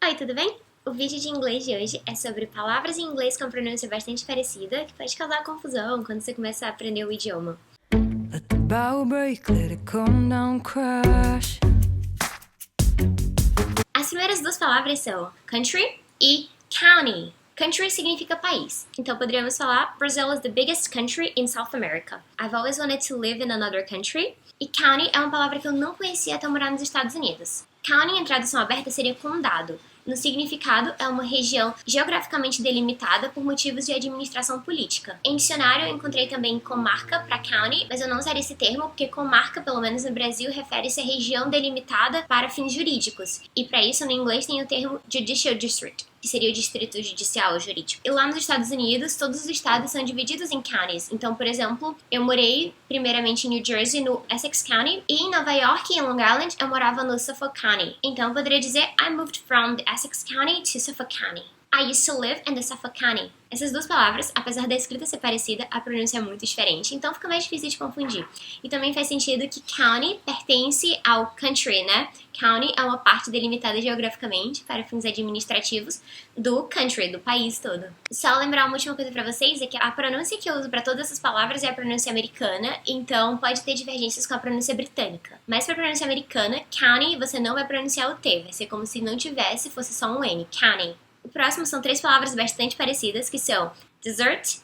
Oi, tudo bem? O vídeo de inglês de hoje é sobre palavras em inglês com pronúncia bastante parecida, que pode causar confusão quando você começar a aprender o idioma. Let the bow break, let it come down, crash. As primeiras duas palavras são country e county. Country significa país, então poderíamos falar Brazil is the biggest country in South America. I've always wanted to live in another country. E county é uma palavra que eu não conhecia até morar nos Estados Unidos. County, em tradução aberta, seria condado. No significado, é uma região geograficamente delimitada por motivos de administração política. Em dicionário, eu encontrei também comarca para county, mas eu não usaria esse termo porque comarca, pelo menos no Brasil, refere-se a região delimitada para fins jurídicos. E para isso, no inglês, tem o termo judicial district, que seria o distrito judicial jurídico. E lá nos Estados Unidos, todos os estados são divididos em counties. Então, por exemplo, eu morei primeiramente em New Jersey, no Essex County, e em Nova York, em Long Island, eu morava no Suffolk County. Então, eu poderia dizer I moved from the Essex County to Suffolk County. I used to live in the Suffolk County. Essas duas palavras, apesar da escrita ser parecida, a pronúncia é muito diferente, então fica mais difícil de confundir. E também faz sentido que county pertence ao country, né? County é uma parte delimitada geograficamente para fins administrativos do country, do país todo. Só lembrar uma última coisa pra vocês, é que a pronúncia que eu uso para todas essas palavras é a pronúncia americana, então pode ter divergências com a pronúncia britânica. Mas pra pronúncia americana, county, você não vai pronunciar o T, vai ser como se não tivesse, fosse só um N, county. O próximo são três palavras bastante parecidas, que são dessert,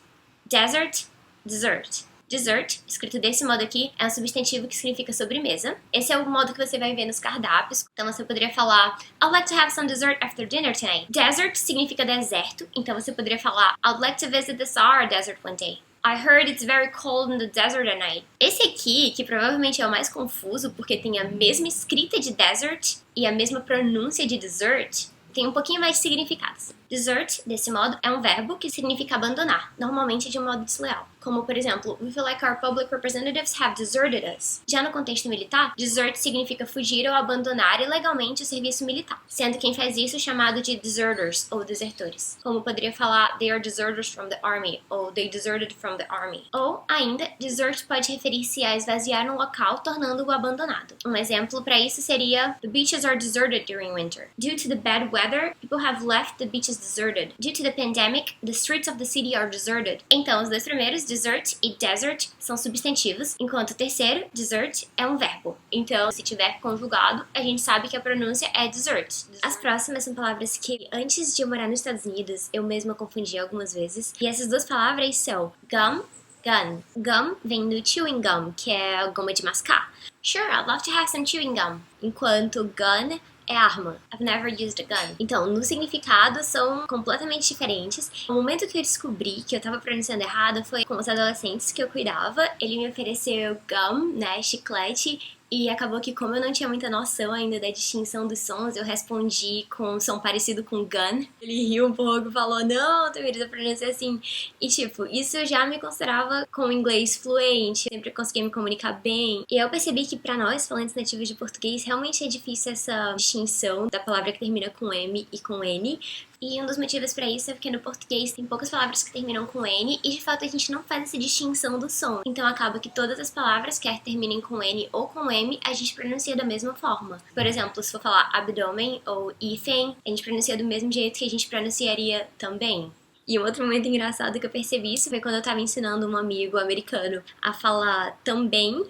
desert, dessert. Dessert, escrito desse modo aqui, é um substantivo que significa sobremesa. Esse é o modo que você vai ver nos cardápios. Então você poderia falar I'd like to have some dessert after dinner tonight. Desert significa deserto, então você poderia falar I'd like to visit the Sahara Desert one day. I heard it's very cold in the desert at night. Esse aqui, que provavelmente é o mais confuso porque tem a mesma escrita de desert e a mesma pronúncia de dessert, tem um pouquinho mais de significados. Desert, desse modo, é um verbo que significa abandonar, normalmente de um modo desleal. Como, por exemplo, we feel like our public representatives have deserted us. Já no contexto militar, desert significa fugir ou abandonar ilegalmente o serviço militar, sendo quem faz isso chamado de deserters ou desertores. Como poderia falar they are deserters from the army ou they deserted from the army. Ou, ainda, desert pode referir-se a esvaziar um local, tornando-o abandonado. Um exemplo para isso seria the beaches are deserted during winter. Due to the bad weather, people have left the beaches deserted. Due to the pandemic, the streets of the city are deserted. Então, os dois primeiros, dessert e desert, são substantivos, enquanto o terceiro, dessert, é um verbo. Então, se tiver conjugado, a gente sabe que a pronúncia é dessert. As próximas são palavras que, antes de eu morar nos Estados Unidos, eu mesma confundi algumas vezes. E essas duas palavras são gum, gun. Gum vem do chewing gum, que é a goma de mascar. Sure, I'd love to have some chewing gum. Enquanto gun é arma. I've never used a gun. Então, no significado, são completamente diferentes. O momento que eu descobri que eu tava pronunciando errado foi com os adolescentes que eu cuidava. Ele me ofereceu gum, né, chiclete, e acabou que, como eu não tinha muita noção ainda da distinção dos sons, eu respondi com um som parecido com gun. Ele riu um pouco e falou, não, Tamires, a pronúncia é assim. E tipo, isso eu já me considerava com inglês fluente, sempre conseguia me comunicar bem. E eu percebi que pra nós, falantes nativos de português, realmente é difícil essa distinção da palavra que termina com M e com N. E um dos motivos pra isso é porque no português tem poucas palavras que terminam com N e de fato a gente não faz essa distinção do som. Então acaba que todas as palavras, quer terminem com N ou com M, a gente pronuncia da mesma forma. Por exemplo, se for falar abdômen ou hífen, a gente pronuncia do mesmo jeito que a gente pronunciaria também. E um outro momento engraçado que eu percebi isso foi quando eu tava ensinando um amigo americano a falar também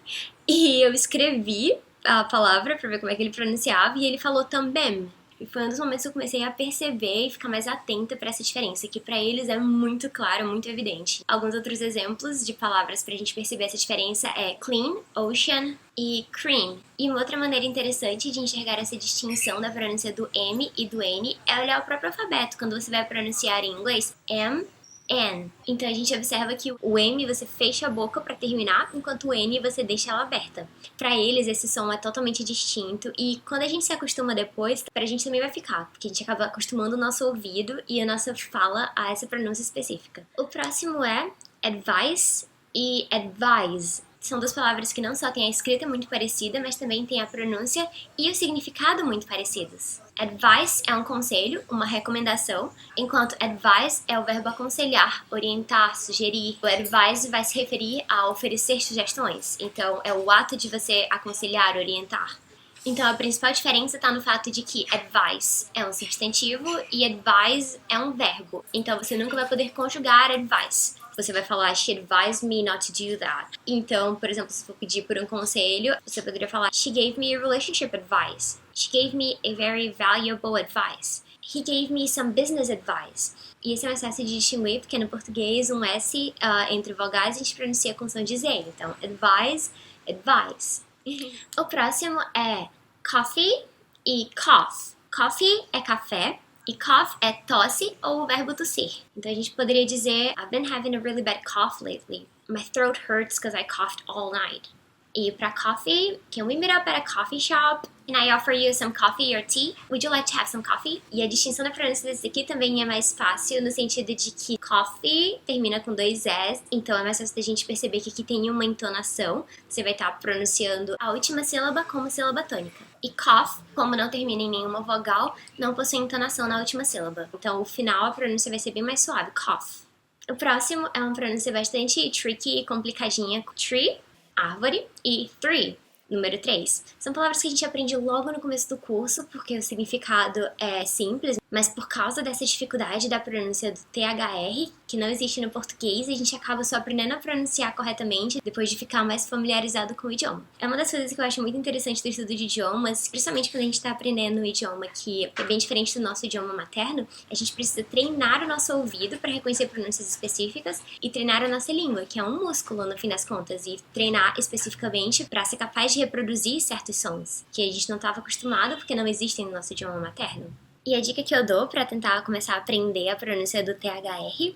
e eu escrevi a palavra pra ver como é que ele pronunciava e ele falou também. E foi um dos momentos que eu comecei a perceber e ficar mais atenta para essa diferença, que para eles é muito claro, muito evidente. Alguns outros exemplos de palavras pra gente perceber essa diferença é clean, ocean e cream. E uma outra maneira interessante de enxergar essa distinção da pronúncia do M e do N é olhar o próprio alfabeto, quando você vai pronunciar em inglês M, N. Então a gente observa que o M você fecha a boca para terminar, enquanto o N você deixa ela aberta. Para eles esse som é totalmente distinto e quando a gente se acostuma depois, pra gente também vai ficar, porque a gente acaba acostumando o nosso ouvido e a nossa fala a essa pronúncia específica. O próximo é advice e advise. São duas palavras que não só têm a escrita muito parecida, mas também têm a pronúncia e o significado muito parecidos. Advice é um conselho, uma recomendação, enquanto advise é o verbo aconselhar, orientar, sugerir. O advise vai se referir a oferecer sugestões, então é o ato de você aconselhar, orientar. Então a principal diferença está no fato de que advice é um substantivo e advise é um verbo. Então você nunca vai poder conjugar advice. Você vai falar, she advised me not to do that. Então, por exemplo, se for pedir por um conselho, você poderia falar, she gave me a relationship advice. She gave me a very valuable advice. He gave me some business advice. E esse é um excesso de distinguir, porque no português um S entre vogais a gente pronuncia com som de Z. Então, advise, advice. O próximo é coffee e cough. Coffee é café e cough é tosse ou o verbo tossir. Então a gente poderia dizer I've been having a really bad cough lately. My throat hurts because I coughed all night. E para coffee, can we meet up at a coffee shop and I offer you some coffee or tea? Would you like to have some coffee? E a distinção da pronúncia desse aqui também é mais fácil no sentido de que coffee termina com 2 S, então é mais fácil da gente perceber que aqui tem uma entonação. Você vai estar pronunciando a última sílaba como sílaba tônica. E cough, como não termina em nenhuma vogal, não possui entonação na última sílaba. Então, o final, a pronúncia vai ser bem mais suave, cough. O próximo é uma pronúncia bastante tricky e complicadinha. Tree, árvore, e three, número 3. São palavras que a gente aprende logo no começo do curso, porque o significado é simples, mas por causa dessa dificuldade da pronúncia do THR, que não existe no português, a gente acaba só aprendendo a pronunciar corretamente depois de ficar mais familiarizado com o idioma. É uma das coisas que eu acho muito interessante do estudo de idiomas, principalmente quando a gente está aprendendo um idioma que é bem diferente do nosso idioma materno, a gente precisa treinar o nosso ouvido para reconhecer pronúncias específicas e treinar a nossa língua, que é um músculo no fim das contas, e treinar especificamente para ser capaz de reproduzir certos sons que a gente não estava acostumado porque não existem no nosso idioma materno. E a dica que eu dou para tentar começar a aprender a pronúncia do THR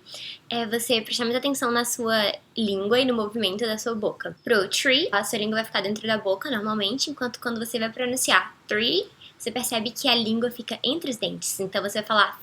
é você prestar muita atenção na sua língua e no movimento da sua boca. Pro tree, a sua língua vai ficar dentro da boca normalmente, enquanto quando você vai pronunciar three, você percebe que a língua fica entre os dentes. Então você vai falar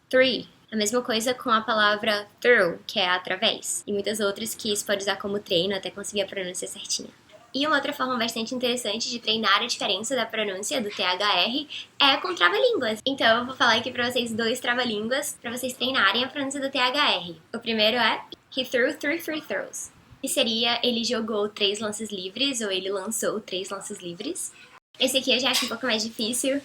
three. A mesma coisa com a palavra through, que é através. E muitas outras que isso pode usar como treino até conseguir a pronúncia certinha. E uma outra forma bastante interessante de treinar a diferença da pronúncia do THR é com trava-línguas. Então eu vou falar aqui pra vocês 2 trava-línguas pra vocês treinarem a pronúncia do THR. O primeiro é He threw 3 free throws. Que seria ele jogou 3 lances livres ou ele lançou 3 lances livres. Esse aqui eu já acho um pouco mais difícil.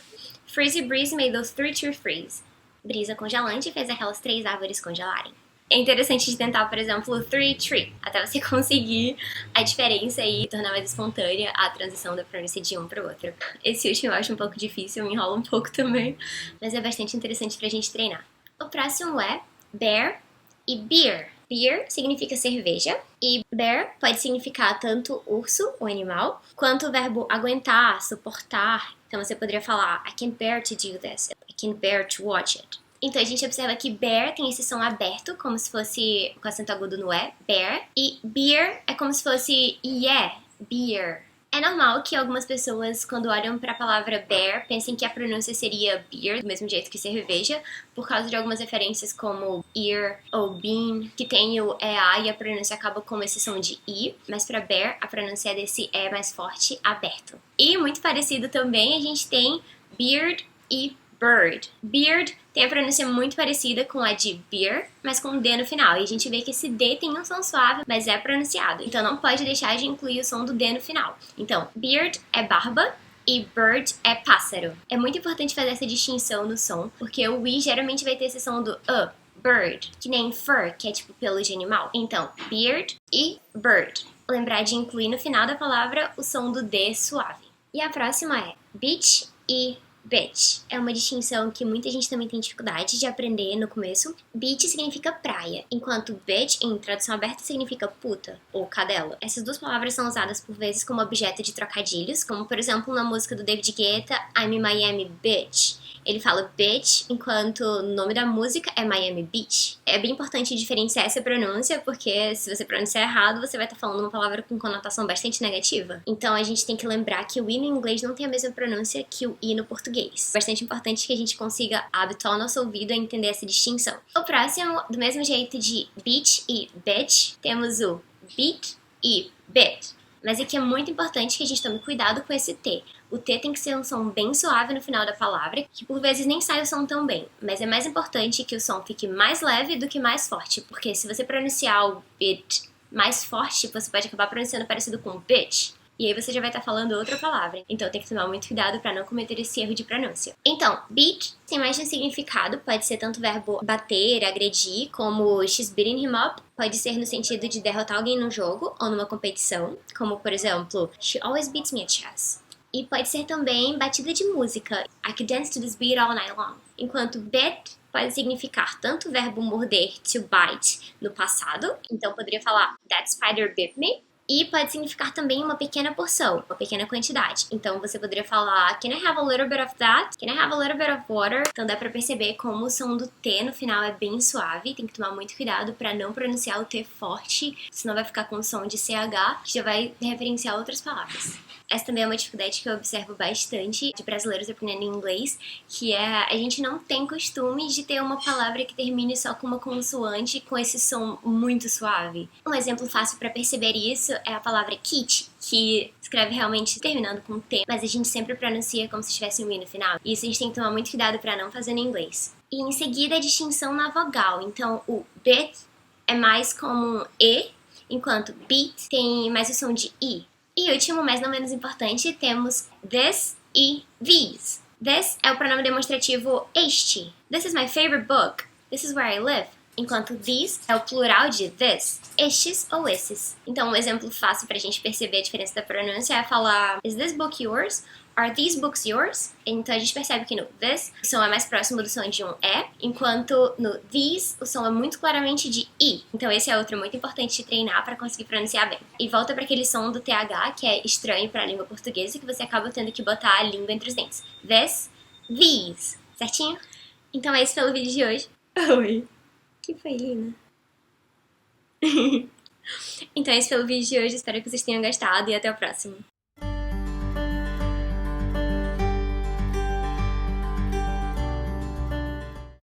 Freezy Breeze made those 3 tree freeze. Brisa congelante fez aquelas 3 árvores congelarem. É interessante de tentar, por exemplo, three tree, até você conseguir a diferença e tornar mais espontânea a transição da pronúncia de um para o outro. Esse último eu acho um pouco difícil, me enrola um pouco também, mas é bastante interessante pra gente treinar. O próximo é bear e beer. Beer significa cerveja e bear pode significar tanto urso, o animal, quanto o verbo aguentar, suportar. Então você poderia falar I can't bear to do this, I can't bear to watch it. Então a gente observa que bear tem esse som aberto, como se fosse com acento agudo no E, bear. E beer é como se fosse yeah, beer. É normal que algumas pessoas, quando olham para a palavra bear, pensem que a pronúncia seria beer, do mesmo jeito que cerveja, por causa de algumas referências como ear ou bean, que tem o EA e a pronúncia acaba com esse som de I, mas para bear a pronúncia é desse E mais forte, aberto. E muito parecido também, a gente tem beard e bird. Beard tem a pronúncia muito parecida com a de beer, mas com um D no final. E a gente vê que esse D tem um som suave, mas é pronunciado. Então não pode deixar de incluir o som do D no final. Então, beard é barba e bird é pássaro. É muito importante fazer essa distinção no som, porque o I geralmente vai ter esse som do bird, que nem fur, que é tipo pelo de animal. Então, beard e bird. Lembrar de incluir no final da palavra o som do D suave. E a próxima é beach e beach. É uma distinção que muita gente também tem dificuldade de aprender no começo. Beach significa praia, enquanto bitch, em tradução aberta, significa puta ou cadela. Essas 2 palavras são usadas por vezes como objeto de trocadilhos, como por exemplo na música do David Guetta, I'm in Miami Beach. Ele fala bitch, enquanto o nome da música é Miami Beach. É bem importante diferenciar essa pronúncia, porque se você pronunciar errado, você vai estar falando uma palavra com conotação bastante negativa. Então a gente tem que lembrar que o I no inglês não tem a mesma pronúncia que o I no português. Bastante importante que a gente consiga habituar o nosso ouvido a entender essa distinção. O próximo, do mesmo jeito de beach e bitch, temos o beat e bit. Mas aqui é muito importante que a gente tome cuidado com esse T. O T tem que ser um som bem suave no final da palavra, que por vezes nem sai o som tão bem. Mas é mais importante que o som fique mais leve do que mais forte, porque se você pronunciar o bit mais forte, você pode acabar pronunciando parecido com bitch. E aí você já vai estar falando outra palavra. Então tem que tomar muito cuidado para não cometer esse erro de pronúncia. Então, beat tem mais de um significado. Pode ser tanto o verbo bater, agredir, como she's beating him up. Pode ser no sentido de derrotar alguém num jogo ou numa competição. Como, por exemplo, she always beats me at chess. E pode ser também batida de música. I could dance to this beat all night long. Enquanto bit pode significar tanto o verbo morder, to bite, no passado. Então poderia falar that spider bit me. E pode significar também uma pequena porção, uma pequena quantidade. Então você poderia falar can I have a little bit of that? Can I have a little bit of water? Então dá pra perceber como o som do T no final é bem suave. Tem que tomar muito cuidado pra não pronunciar o T forte, senão vai ficar com o som de CH, que já vai referenciar outras palavras. Essa também é uma dificuldade que eu observo bastante de brasileiros aprendendo inglês, que é a gente não tem costume de ter uma palavra que termine só com uma consoante com esse som muito suave. Um exemplo fácil para perceber isso é a palavra kit, que escreve realmente terminando com T, mas a gente sempre pronuncia como se tivesse um I no final. E isso a gente tem que tomar muito cuidado para não fazer no inglês. E em seguida a distinção na vogal. Então o bit é mais como um E, enquanto beat tem mais o som de I. E último, mas não menos importante, temos this e these. This é o pronome demonstrativo este. This is my favorite book. This is where I live. Enquanto these é o plural de this, estes ou esses. Então, um exemplo fácil pra gente perceber a diferença da pronúncia é falar is this book yours? Are these books yours? Então a gente percebe que no this o som é mais próximo do som de um E, enquanto no these o som é muito claramente de I. Então esse é outro muito importante de treinar para conseguir pronunciar bem. E volta para aquele som do TH que é estranho para a língua portuguesa, que você acaba tendo que botar a língua entre os dentes. This, these, certinho? Então é isso pelo vídeo de hoje. Oi, que foi, Lina? Então é isso pelo vídeo de hoje, espero que vocês tenham gostado e até o próximo.